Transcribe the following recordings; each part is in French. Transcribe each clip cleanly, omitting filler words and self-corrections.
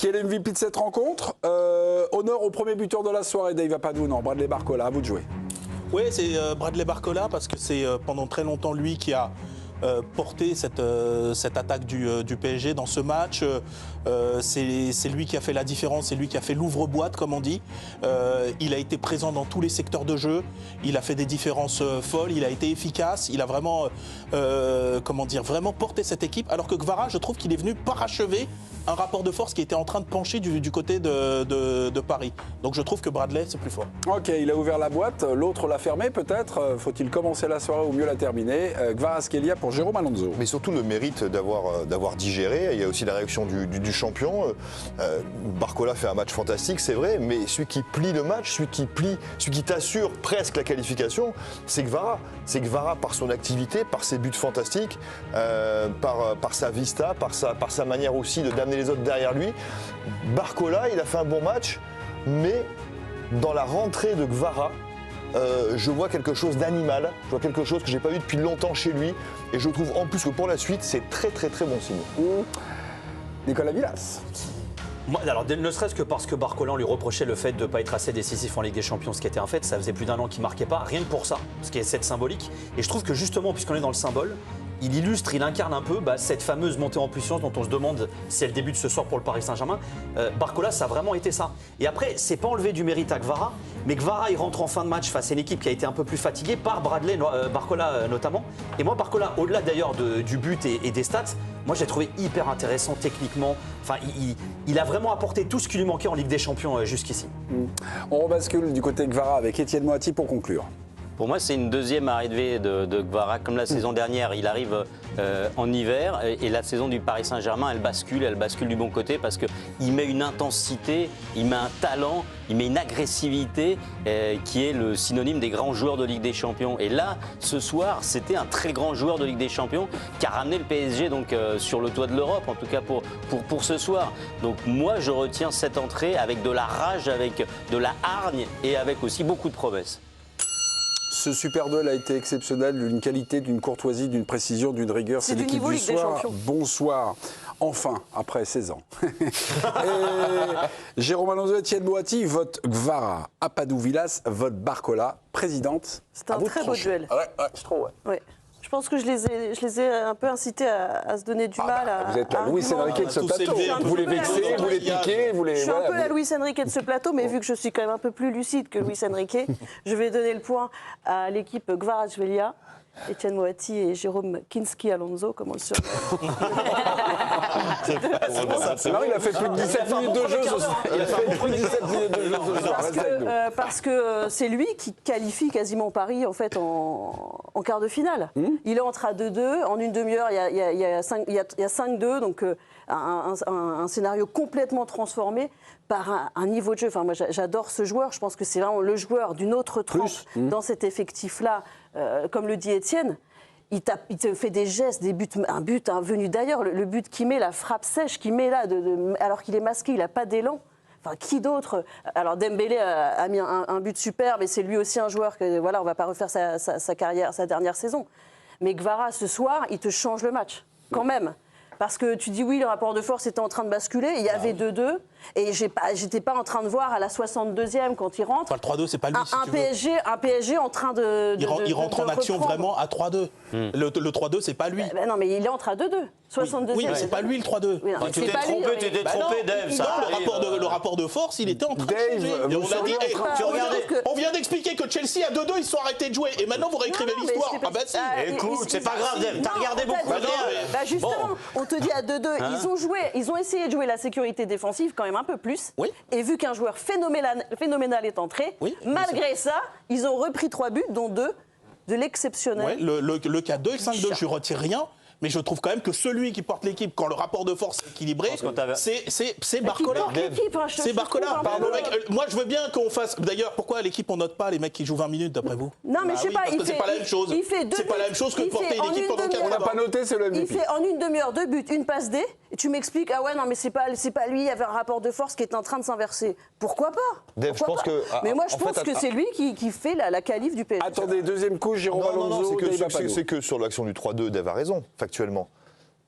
Qui est l'MVP de cette rencontre? Honneur au premier buteur de la soirée, Dave Apadou, non, Bradley Barcola, à vous de jouer. Oui, c'est Bradley Barcola parce que c'est pendant très longtemps lui qui a porté cette attaque du PSG dans ce match. C'est lui qui a fait la différence, c'est lui qui a fait l'ouvre-boîte, comme on dit. Il a été présent dans tous les secteurs de jeu, il a fait des différences folles, il a été efficace, il a vraiment, vraiment porté cette équipe. Alors que Kvara, je trouve qu'il est venu parachever un rapport de force qui était en train de pencher du côté de Paris. Donc je trouve que Bradley, c'est plus fort. Ok, il a ouvert la boîte, l'autre l'a fermée peut-être. Faut-il commencer la soirée ou mieux la terminer? Kvaratskhelia pour Jérôme Alonso. Mais surtout le mérite d'avoir digéré. Il y a aussi la réaction du champion. Barcola fait un match fantastique, c'est vrai, mais celui qui plie le match, celui qui t'assure presque la qualification, c'est Kvara. C'est Kvara par son activité, par ses buts fantastiques, par sa vista, par sa manière aussi d'amener les autres derrière lui. Barcola, il a fait un bon match, mais dans la rentrée de Kvara, je vois quelque chose d'animal, je vois quelque chose que j'ai pas vu depuis longtemps chez lui, et je trouve en plus que pour la suite, c'est très très très bon signe. Nicolas Villas. Moi, alors, ne serait-ce que parce que Barcola, on lui reprochait le fait de ne pas être assez décisif en Ligue des Champions, ce qui était un fait, ça faisait plus d'1 an qu'il ne marquait pas, rien que pour ça, ce qui est cette symbolique. Et je trouve que justement, puisqu'on est dans le symbole, il illustre, il incarne un peu cette fameuse montée en puissance dont on se demande si elle débute ce soir pour le Paris Saint-Germain. Barcola, ça a vraiment été ça. Et après, c'est pas enlevé du mérite à Kvara, mais Kvara, il rentre en fin de match face à une équipe qui a été un peu plus fatiguée par Barcola notamment. Et moi, Barcola, au-delà d'ailleurs du but et des stats, moi, j'ai trouvé hyper intéressant techniquement. Enfin, il a vraiment apporté tout ce qui lui manquait en Ligue des Champions jusqu'ici. On rebascule du côté de Kvara avec Étienne Moati pour conclure. Pour moi, c'est une deuxième arrivée de Kvara. Comme la saison dernière, il arrive en hiver et la saison du Paris Saint-Germain, elle bascule du bon côté parce qu'il met une intensité, il met un talent, il met une agressivité qui est le synonyme des grands joueurs de Ligue des Champions. Et là, ce soir, c'était un très grand joueur de Ligue des Champions qui a ramené le PSG donc, sur le toit de l'Europe, en tout cas pour ce soir. Donc moi, je retiens cette entrée avec de la rage, avec de la hargne et avec aussi beaucoup de promesses. Ce super duel a été exceptionnel, d'une qualité, d'une courtoisie, d'une précision, d'une rigueur. C'est du niveau Ligue des Champions. Bonsoir. Enfin, après 16 ans. Et Jérôme Alonso, Étienne Moati vote Kvara. Apadou Villas vote Barcola. Présidente. C'est un très beau duel. Ouais, je trouve, ouais. Je pense que je les ai un peu incités à se donner du mal. Vous êtes la Luis Enrique de ce plateau. Vous les vexez, vous les piquez, vous les... Je suis un peu la Luis Enrique de ce plateau, mais vu que je suis quand même un peu plus lucide que Luis Enrique, je vais donner le point à l'équipe Kvaratskhelia, Étienne Moati et Jérôme Kinski Alonso, comme on le surnomme. Non, il a fait plus de 17 minutes de jeu ce soir. Il a fait plus de 17 minutes de jeu ce soir. Parce que c'est lui qui qualifie quasiment Paris en fait en quart de finale. Il entre à 2-2. En une demi-heure, il y a 5-2. Donc un scénario complètement transformé par un niveau de jeu. Enfin, moi, j'adore ce joueur. Je pense que c'est vraiment le joueur d'une autre trempe dans cet effectif-là. Comme le dit Étienne, il te fait des gestes, des buts, un but venu d'ailleurs. Le but qu'il met, la frappe sèche qu'il met là, alors qu'il est masqué, il n'a pas d'élan. Enfin, qui d'autre? Alors Dembélé a mis un but super, mais c'est lui aussi un joueur que voilà, on va pas refaire sa carrière, sa dernière saison. Mais Kvara, ce soir, il te change le match, quand même. Parce que tu dis oui, le rapport de force était en train de basculer, il y avait 2-2, et j'étais pas en train de voir à la 62e quand il rentre. Enfin, le 3-2, c'est pas lui, un PSG en train de il rentre en action vraiment à 3-2. Le 3-2, c'est pas lui. Non, mais il entre à 2-2. 62e. Oui, mais c'est pas lui le 3-2. Oui, tu t'es trompé, Dave. Le rapport de force, il était en train de changer. Et on a dit, on vient d'expliquer que Chelsea à 2-2, ils sont arrêtés de jouer. Et maintenant, vous réécrivez l'histoire. Ah bah si. Écoute, c'est pas grave, Dave. T'as regardé beaucoup. Justement, on te dit à 2-2, ils ont essayé de jouer la sécurité défensive quand même un peu plus. Oui. Et vu qu'un joueur phénoménal est entré, malgré ça, ils ont repris 3 buts, dont 2 de l'exceptionnel. Ouais, le 4-2 et 5-2, je ne retire rien. Mais je trouve quand même que celui qui porte l'équipe quand le rapport de force est équilibré, c'est Barcola. C'est Barcola. Moi, je veux bien qu'on fasse. D'ailleurs, pourquoi à l'équipe on note pas les mecs qui jouent 20 minutes d'après vous? Non, mais je sais pas. Parce que c'est pas la même chose. C'est pas la même chose que de porter une équipe pendant 4 ans. On n'a pas noté, c'est le MVP. Il fait en une demi-heure 2 buts, une passe D. Et tu m'expliques, ah ouais, non, mais c'est pas lui, il y avait un rapport de force qui est en train de s'inverser. Pourquoi pas? Dave, je pense que. Mais moi, je pense que c'est lui qui fait la qualif du PSG. Attendez, deuxième coup, Jérôme Alonso. C'est que sur l'action du 3-2, Dave a raison, factuellement.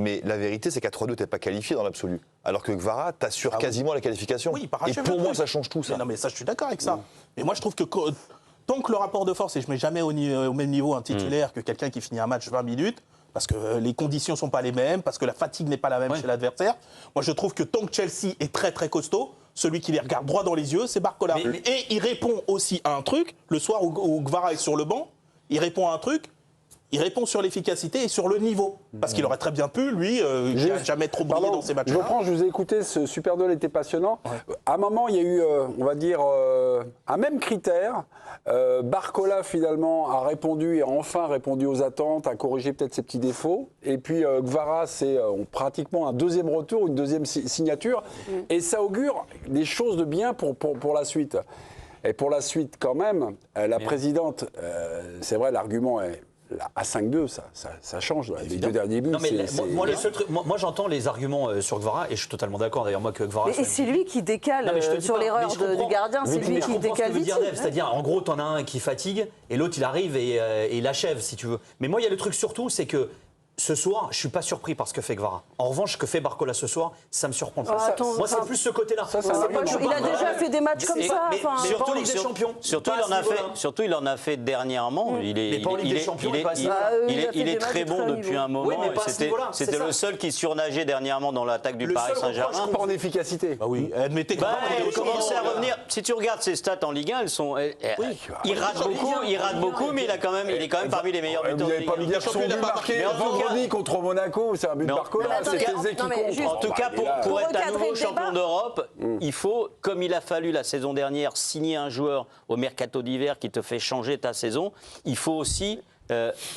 Mais la vérité, c'est qu'à 3-2, t'es pas qualifié dans l'absolu. Alors que Kvara t'assure quasiment la qualification. Oui, et pour moi, ça change tout, ça. Non, mais ça, je suis d'accord avec ça. Mais moi, je trouve que tant que le rapport de force, et je mets jamais au même niveau un titulaire que quelqu'un qui finit un match 20 minutes, parce que les conditions sont pas les mêmes, parce que la fatigue n'est pas la même chez l'adversaire. Moi, je trouve que tant que Chelsea est très très costaud, celui qui les regarde droit dans les yeux, c'est Barcola. Et il répond aussi à un truc, le soir où Kvara est sur le banc, il répond à un truc. Il répond sur l'efficacité et sur le niveau. Parce qu'il aurait très bien pu, lui, qui n'a jamais trop brillé dans ces matchs-là. Geoffrey, je vous ai écouté, ce Super duel était passionnant. Ouais. À un moment, il y a eu, on va dire, un même critère. Barcola, finalement, a répondu et a enfin répondu aux attentes, a corrigé peut-être ses petits défauts. Et puis, Kvara, c'est pratiquement un deuxième retour, une deuxième signature. Et ça augure des choses de bien pour la suite. Et pour la suite, quand même, la présidente, c'est vrai, l'argument est... À 5-2, ça change. Les deux derniers buts. Non, mais le seul truc, moi j'entends les arguments sur Kvara et je suis totalement d'accord d'ailleurs moi que Kvara. Et c'est lui qui décale sur l'erreur du gardien, c'est lui qui décale vite. C'est-à-dire en gros t'en as un qui fatigue et l'autre il arrive et il achève si tu veux. Mais moi il y a le truc surtout c'est que ce soir, je ne suis pas surpris par ce que fait Kvara. En revanche, ce que fait Barcola ce soir, ça me surprend. Moi, c'est plus ce côté-là. Il a déjà fait des matchs comme ça. Surtout en Ligue des Champions. Surtout, il en a fait dernièrement. Il est très bon depuis un moment. C'était le seul qui surnageait dernièrement dans l'attaque du Paris Saint-Germain. Pas en efficacité. Bah oui, admettez que il commençait à revenir. Si tu regardes ses stats en Ligue 1, elles sont. Il rate beaucoup, mais il est quand même parmi les meilleurs buteurs de Ligue 1. Vous n'avez pas mis dire son but marqué contre Monaco, c'est un but de Barcola, c'est Tézé qui compte. En tout cas, pour être un nouveau champion d'Europe, il faut, comme il a fallu la saison dernière, signer un joueur au mercato d'hiver qui te fait changer ta saison. Il faut aussi...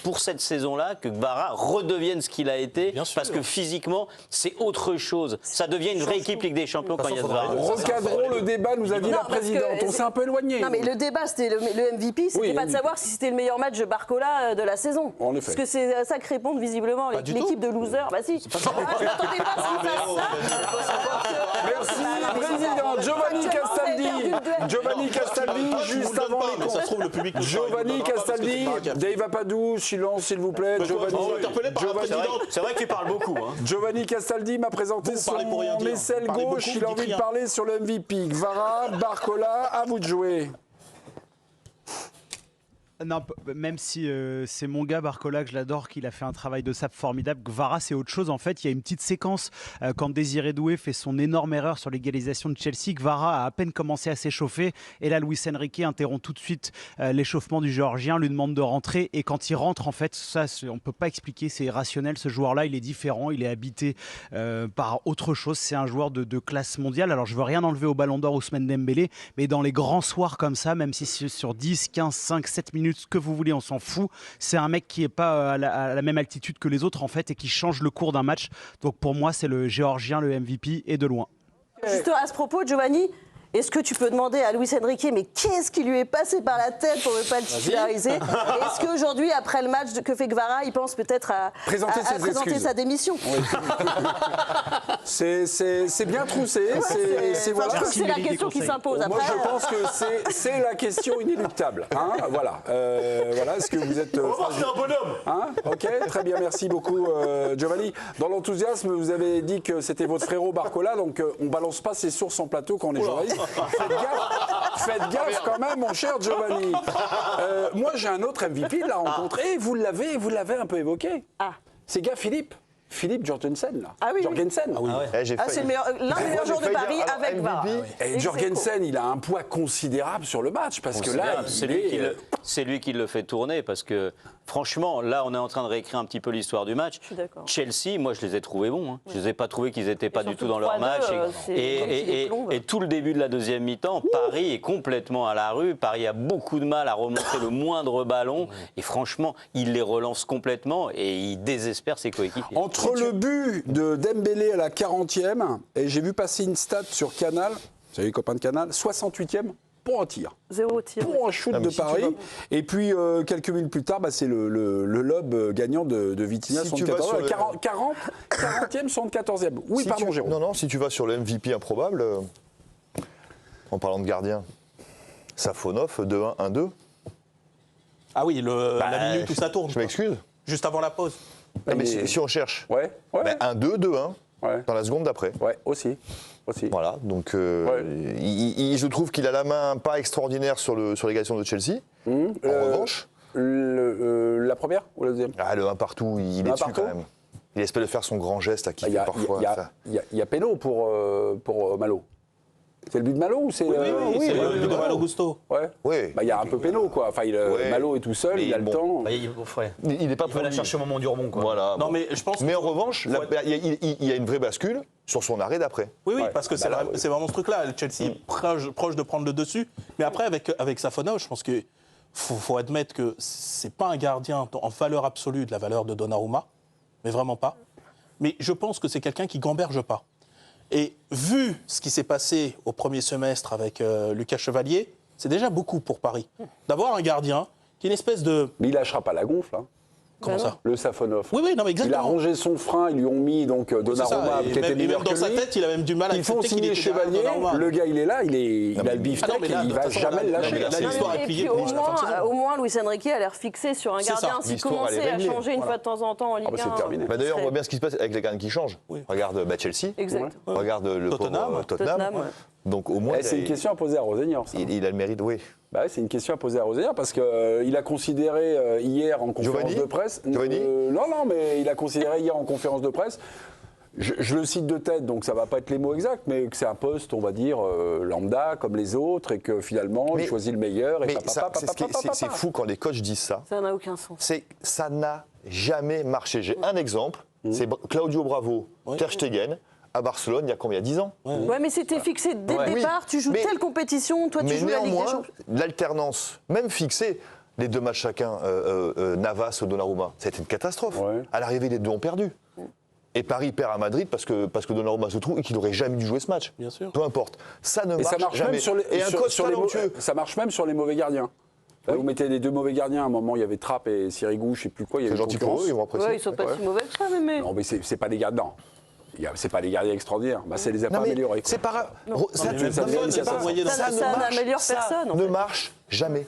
pour cette saison-là, que Kvara redevienne ce qu'il a été, parce que physiquement, c'est autre chose. Ça devient une vraie équipe Ligue des Champions quand il y a Kvara. Recadrons le débat, nous a dit la présidente. On s'est un peu éloigné. Non, mais le débat, c'était le MVP, c'était pas de savoir si c'était le meilleur match de Barcola de la saison. En effet. Parce que c'est à ça que répondent visiblement l'équipe de losers. Bah si. Je m'attendais pas à ce qu'il fasse ça. Merci, président. Giovanni Castaldi, juste avant les ça se trouve, le public Giovanni Castaldi, Dave Apadou, silence s'il vous plaît. C'est vrai que tu parles beaucoup. Giovanni Castaldi m'a présenté son aisselle gauche. Il a envie de parler sur le MVP. Kvara, Barcola, à vous de jouer. Non, même si c'est mon gars Barcola, que je l'adore, qu'il a fait un travail de sape formidable, Kvara c'est autre chose. En fait, il y a une petite séquence quand Désiré Doué fait son énorme erreur sur l'égalisation de Chelsea. Kvara a à peine commencé à s'échauffer et là Luis Enrique interrompt tout de suite l'échauffement du Géorgien, lui demande de rentrer et quand il rentre, en fait, ça on peut pas expliquer, c'est irrationnel. Ce joueur-là, il est différent, il est habité par autre chose. C'est un joueur de classe mondiale. Alors je veux rien enlever au Ballon d'Or Ousmane Dembélé, mais dans les grands soirs comme ça, même si sur 10, 15, 5, 7 minutes, ce que vous voulez, on s'en fout. C'est un mec qui n'est pas à la même altitude que les autres en fait et qui change le cours d'un match. Donc pour moi, c'est le Géorgien, le MVP et de loin. Juste à ce propos, Giovanni, est-ce que tu peux demander à Luis Enrique, mais qu'est-ce qui lui est passé par la tête pour ne pas le titulariser? Est-ce qu'aujourd'hui, après le match que fait Kvara, il pense peut-être à présenter sa démission? Oui. C'est bien troussé. Voilà. C'est la question qui s'impose. Moi, je pense que c'est la question inéluctable. Hein, voilà. Est-ce que vous êtes... c'est un bonhomme. Hein, ok, très bien. Merci beaucoup, Giovanni. Dans l'enthousiasme, vous avez dit que c'était votre frérot Barcola, donc on ne balance pas ses sources en plateau quand on est journaliste. Faites gaffe quand même, mon cher Giovanni. Moi, j'ai un autre MVP de la rencontre. Et vous l'avez un peu évoqué. C'est gars Philippe Jorgensen, là. Ah oui. Jorgensen. C'est l'un des meilleurs joueurs de Paris avec Kvara. Et Jorgensen, il a un poids considérable sur le match parce que là, c'est lui qui le fait tourner parce que franchement, là, on est en train de réécrire un petit peu l'histoire du match. Chelsea, moi, je les ai trouvés bons. Je les ai pas trouvés qu'ils n'étaient pas du tout dans leur match. Et tout le début de la deuxième mi-temps, Paris est complètement à la rue. Paris a beaucoup de mal à remonter le moindre ballon. Et franchement, il les relance complètement et il désespère ses coéquipiers. Entre le but de Dembélé à la 40e, et j'ai vu passer une stat sur Canal, vous savez les copains de Canal, 68e pour un tir. 0 tir. Pour un shoot de Paris. Et puis, quelques minutes plus tard, c'est le lob gagnant de Vitinha, 74e. 40e, 74e. Oui, pardon, Jérôme. Non, si tu vas sur le MVP improbable, en parlant de gardien, Safonov, 2-1, 1-2. Ah oui, la minute où ça tourne. Je m'excuse. Juste avant la pause. Non, mais si on cherche, Ouais, ouais. ben, 1-2, 2-1, Ouais. dans la seconde d'après. Ouais, aussi. Voilà, donc Ouais. je trouve qu'il a la main pas extraordinaire sur l'égalisation de Chelsea. En revanche, La première ou la deuxième? le 1 partout, il est Un dessus partout quand même. Il espère de faire son grand geste là, qui Il y fait a, parfois. ça. il y a péno pour Malo. C'est le but de Malo ou c'est Oui, c'est le but de Malo Gusto. Ouais. Oui. Bah, il y a un peu péno, quoi. Enfin, Ouais. Malo est tout seul, Mais il a le bon. temps. Bah, il Il n'est pas va la lui. chercher au moment du rebond, quoi. Voilà. Non, bon. mais je pense que Mais en revanche, il y a une vraie bascule sur son arrêt d'après. Oui, Ouais. parce que c'est Bah là, c'est vraiment ce truc-là. Chelsea est proche de prendre le dessus. Mais après, avec Safonov, je pense qu'il faut admettre que c'est pas un gardien en valeur absolue de la valeur de Donnarumma, mais vraiment pas. Mais je pense que c'est quelqu'un qui gamberge pas. Et vu ce qui s'est passé au premier semestre avec Lucas Chevalier, c'est déjà beaucoup pour Paris. D'avoir un gardien qui est une espèce de... Mais il lâchera pas la gonfle, hein. Comment Bah ça? Le Safonov. Oui, non, mais Il a exactement. rongé son frein, ils lui ont mis donc C'est ça. Donnarumma Et qui était même meilleur dans que sa lui. tête, il a même du mal à Ils font accepter qu'il signer était derrière Chevalier, Donnarumma. le gars il est là, il a le Ah non, beefsteak mais et là, il de va toute façon, jamais le là, lâcher. là, C'est- l'histoire est Et pliée puis pour jusqu'à la fin de saison. au moins, Luis Enrique a l'air fixé sur un C'est ça. gardien. S'il L'histoire, elle est commençait à réglée. changer une fois de temps en temps en Ligue bah, c'est 1, terminé. Bah, D'ailleurs, on serait- voit bien ce qui se passe avec les gardiens qui changent. Oui. Regarde Chelsea, Exact. regarde le Tottenham. pauvre Tottenham. Tottenham, ouais. Donc au moins, Eh, c'est une question à poser à Rosenior, ça. il a le mérite, oui. Bah ouais, c'est une question à poser à Rosenior parce qu'il a considéré hier en conférence Giovanni de presse. Giovanni Non, mais il a considéré hier en conférence de presse. Je le cite de tête, donc ça va pas être les mots exacts, mais que c'est un poste, on va dire, lambda comme les autres, et que finalement, Mais- il choisit le meilleur. Et Mais c'est fou quand les coachs disent ça. Ça n'a aucun sens. Ça n'a jamais marché. J'ai un exemple, c'est Claudio Bravo, Ter Stegen, à Barcelone, il y a combien? 10 ans. Ouais, mais c'était fixé dès Ouais. le départ. Oui, Tu joues mais- telle compétition, toi tu Mais joues la Ligue des néanmoins, Champions. l'alternance, même fixée, les 2 matchs chacun, Navas, Donnarumma, ça a été une catastrophe. Ouais. À l'arrivée, les 2 ont perdu. Et Paris perd à Madrid parce que Donnarumma se trouve et qu'il n'aurait jamais dû jouer ce match. Bien sûr. Peu importe. Ça ne Et marche, ça marche jamais. même sur les, et un sur- coach sur les talentueux. ça marche même sur les mauvais gardiens. Là, vous mettez les 2 mauvais gardiens, à un moment, il y avait Trapp et Sirigu, je sais plus quoi, il y C'est avait gentil une pour eux, concurrence. ils vont apprécier. Ouais, ils sont pas si mauvais que ça, mais. Non, mais c'est pas des gardiens. C'est pas des gardiens extraordinaires. Bah, c'est les a Non, pas mais améliorés. quoi. c'est pas grave. Ça, mais tu- même ça personne ne- ne s'est envoyé dans Ça ne n'améliore marche- personne, en ne fait. marche jamais.